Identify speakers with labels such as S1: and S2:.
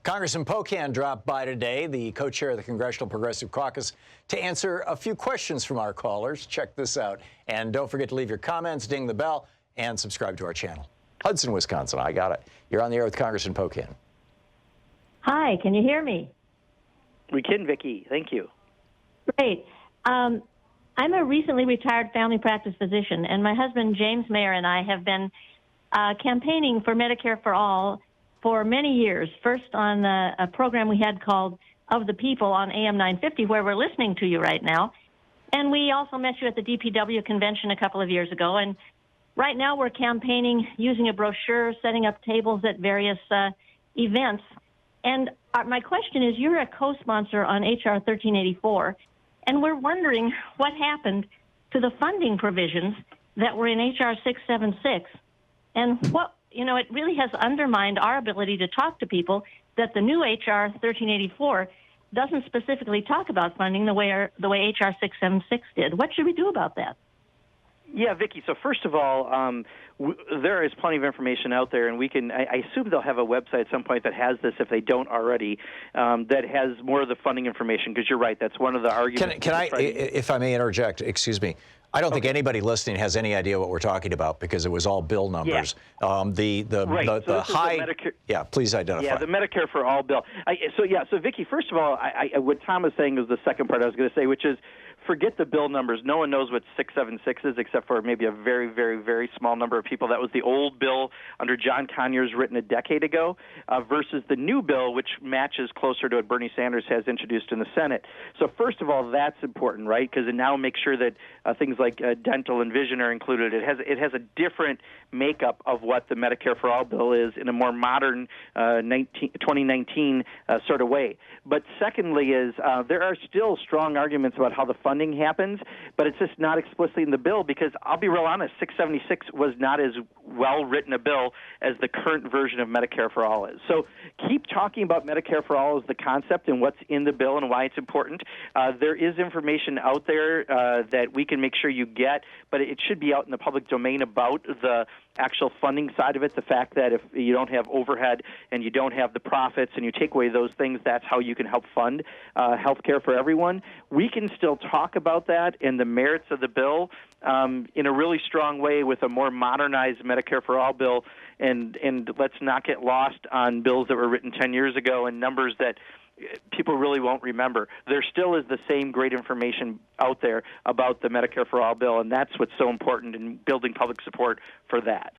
S1: Congressman Pocan dropped by today, the co-chair of the Congressional Progressive Caucus, to answer a few questions from our callers. Check this out. And don't forget to leave your comments, ding the bell, and subscribe to our channel. Hudson, Wisconsin, I got it. You're on the air with Congressman Pocan.
S2: Hi, can you hear me?
S3: We can, Vicki. Thank you.
S2: Great. I'm a recently retired family practice physician, and my husband, James Mayer, and I have been campaigning for Medicare for All for many years. First on a program we had called Of the People on AM 950, where we're listening to you right now. And we also met you at the DPW convention a couple of years ago. And right now we're campaigning using a brochure, setting up tables at various events. And my question is, you're a co-sponsor on H.R. 1384, and we're wondering what happened to the funding provisions that were in H.R. 676, and it really has undermined our ability to talk to people that the new H.R. 1384 doesn't specifically talk about funding the way H.R. 676 did. What should we do about that?
S3: Yeah, Vicki, so first of all, there is plenty of information out there, and I assume they'll have a website at some point that has this, if they don't already, that has more of the funding information, because you're right, that's one of the arguments.
S1: Can I, if I may interject, excuse me, I don't think anybody listening has any idea what we're talking about, because it was all bill numbers.
S3: Yeah.
S1: The high, yeah, please identify.
S3: Yeah, the Medicare for All bill. So Vicki, first of all, what Tom was saying was the second part I was going to say, which is, forget the bill numbers. No one knows what 676 is except for maybe a very, very, very small number of people. That was the old bill under John Conyers written a decade ago versus the new bill, which matches closer to what Bernie Sanders has introduced in the Senate. So first of all, that's important, right? Because it now makes sure that things like dental and vision are included. It has a different makeup of what the Medicare for All bill is in a more modern 2019 sort of way. But secondly is there are still strong arguments about how the funding happens, but it's just not explicitly in the bill, because I'll be real honest, 676 was not as well written a bill as the current version of Medicare for All is. So keep talking about Medicare for All as the concept and what's in the bill and why it's important. There is information out there that we can make sure you get, but it should be out in the public domain about the actual funding side of it, the fact that if you don't have overhead and you don't have the profits and you take away those things, that's how you can help fund health care for everyone. We can still talk about that and the merits of the bill in a really strong way with a more modernized Medicare for All bill, and let's not get lost on bills that were written 10 years ago and numbers that people really won't remember. There still is the same great information out there about the Medicare for All bill, and that's what's so important in building public support for that.